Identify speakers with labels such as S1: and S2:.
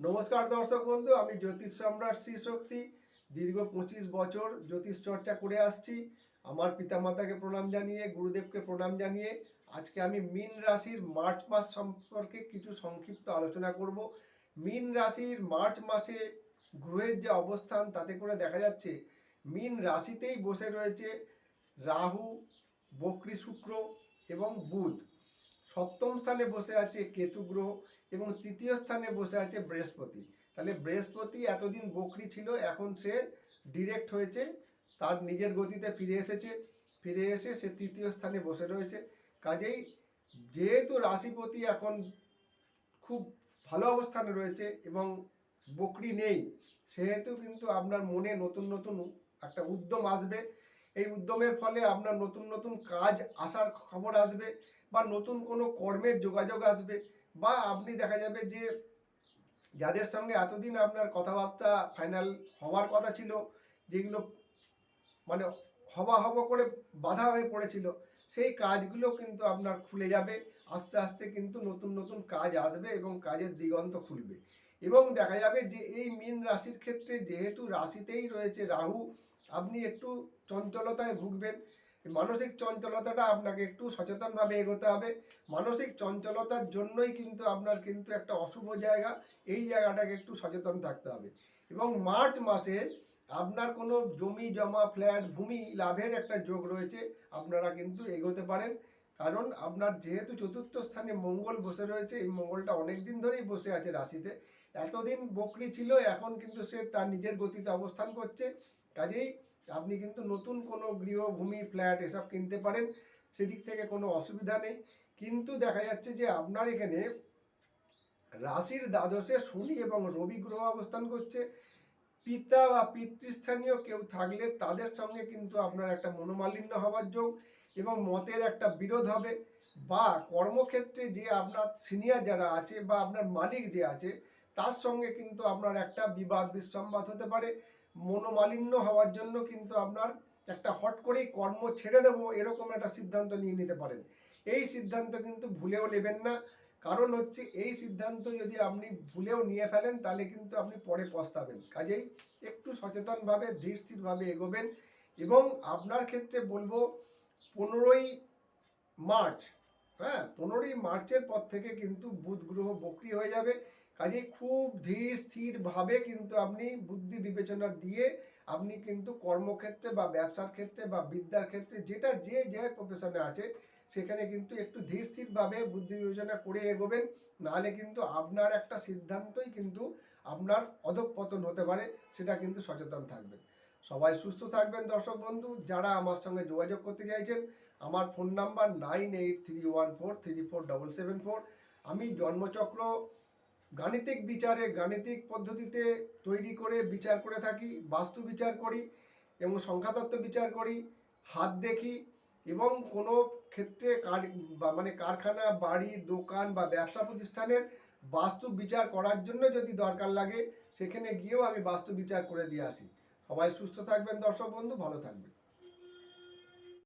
S1: নমস্কার দর্শক বন্ধু, আমি জ্যোতিষ সম্রাট শ্রী শক্তি দীর্ঘ 25 বছর জ্যোতিষ চর্চা করে আসছি। আমার পিতামাতাকে প্রণাম জানিয়ে, গুরুদেবকে প্রণাম জানিয়ে আজকে আমি মীন রাশির মার্চ মাস সম্পর্কে কিছু সংক্ষিপ্ত আলোচনা করব। মীন রাশির মার্চ মাসে গ্রহের যে অবস্থান তাতে করে দেখা যাচ্ছে মীন রাশিতেই বসে রয়েছে রাহু, বকরি শুক্র এবং বুধ। সপ্তম স্থানে বসে আছে কেতু গ্রহ এবং তৃতীয় স্থানে বসে আছে বৃহস্পতি। তাহলে বৃহস্পতি এতদিন বকরি ছিল, এখন সে ডিরেক্ট হয়েছে, তার নিজের গতিতে ফিরে এসেছে। ফিরে এসে সে তৃতীয় স্থানে বসে রয়েছে। কাজেই যেহেতু রাশিপতি এখন খুব ভালো অবস্থানে রয়েছে এবং বকরি নেই, সেহেতু কিন্তু আপনার মনে নতুন নতুন একটা উদ্যম আসবে। এই উদ্যমের ফলে আপনার নতুন নতুন কাজ আসার খবর আসবে, বা নতুন কোনো কর্মের যোগাযোগ আসবে, বা আপনি দেখা যাবে যে যাদের সঙ্গে এতদিন আপনার কথাবার্তা ফাইনাল হওয়ার কথা ছিল, যেগুলো মানে হওয়া হওয়া করে বাধা হয়ে পড়েছিল, সেই কাজগুলো কিন্তু আপনার খুলে যাবে। আস্তে আস্তে কিন্তু নতুন নতুন কাজ আসবে এবং কাজের দিগন্ত খুলবে। এবং দেখা যাবে যে এই মীন রাশির ক্ষেত্রে যেহেতু রাশিতেই রয়েছে রাহু, আপনি একটু চঞ্চলতায় ভুগবেন। মানসিক চঞ্চলতাটা আপনাকে একটু সচেতনভাবে এগোতে হবে। মানসিক চঞ্চলতার জন্যই কিন্তু আপনার কিন্তু একটা অশুভ জায়গা, এই জায়গাটাকে একটু সচেতন থাকতে হবে। এবং মার্চ মাসে আপনার কোনো জমি জমা, ফ্ল্যাট, ভূমি লাভের একটা যোগ রয়েছে, আপনারা কিন্তু এগোতে পারেন। কারণ আপনার যেহেতু চতুর্থ স্থানে মঙ্গল বসে রয়েছে, এই মঙ্গলটা অনেক দিন ধরেই বসে আছে রাশিতে। এতদিন বকরি ছিল, এখন কিন্তু সে তার নিজের গতিতে অবস্থান করছে। কাজেই আপনি কিন্তু নতুন কোনো গৃহ, ভূমি, ফ্ল্যাট এসব কিনতে পারেন, সেদিক থেকে কোনো অসুবিধা নেই। কিন্তু দেখা যাচ্ছে যে আপনার এখানে রাশির দ্বাদশে শনি এবং রবি গ্রহ অবস্থান করছে। পিতা বা পিতৃস্থানীয় কেউ থাকলে তাদের সঙ্গে কিন্তু আপনার একটা মনোমালিন্য হওয়ার যোগ এবং মতের একটা বিরোধ হবে, বা কর্মক্ষেত্রে যে আপনার সিনিয়র যারা আছে বা আপনার মালিক যে আছে তার সঙ্গে কিন্তু আপনার একটা বিবাদ বিসম্বাদ হতে পারে। মনোমালিন্য হওয়ার জন্য কিন্তু আপনার একটা হট করেই কর্ম ছেড়ে দেবো এরকম একটা সিদ্ধান্ত নিয়ে নিতে পারেন। এই সিদ্ধান্ত কিন্তু ভুলেও নেবেন না। কারণ হচ্ছে এই সিদ্ধান্ত যদি আপনি ভুলেও নিয়ে ফেলেন তাহলে কিন্তু আপনি পরে পস্তাবেন। কাজেই একটু সচেতনভাবে ধীর স্থিরভাবে এগোবেন। এবং আপনার ক্ষেত্রে বলবো 15ই মার্চ, হ্যাঁ, 15ই মার্চের পর থেকে কিন্তু বুধ গ্রহ বক্রী হয়ে যাবে। কাজেই খুব ধীর স্থিরভাবে কিন্তু আপনি বুদ্ধি বিবেচনা দিয়ে আপনি কিন্তু কর্মক্ষেত্রে বা ব্যবসার ক্ষেত্রে বা বিদ্যার ক্ষেত্রে যেটা যে যে প্রফেশনে আছে সেখানে কিন্তু একটু ধীর স্থিরভাবে বুদ্ধি বিবেচনা করে এগোবেন। নাহলে কিন্তু আপনার একটা সিদ্ধান্তই কিন্তু আপনার অধঃপতন হতে পারে, সেটা কিন্তু সচেতন থাকবেন। সবাই সুস্থ থাকবেন দর্শক বন্ধু। যারা আমার সঙ্গে যোগাযোগ করতে চাইছেন, আমার ফোন নাম্বার 9831434774। আমি জন্মচক্র গাণিতিক বিচারে, গাণিতিক পদ্ধতিতে তৈরি করে বিচার করে থাকি, বাস্তু বিচার করি এবং সংখ্যাতত্ত্ব বিচার করি, হাত দেখি। এবং কোনো ক্ষেত্রে মানে কারখানা, বাড়ি, দোকান বা ব্যবসা প্রতিষ্ঠানের বাস্তু বিচার করার জন্য যদি দরকার লাগে, সেখানে গিয়েও আমি বাস্তু বিচার করে দিয়ে আসি। সবাই সুস্থ থাকবেন দর্শক বন্ধু, ভালো থাকবেন।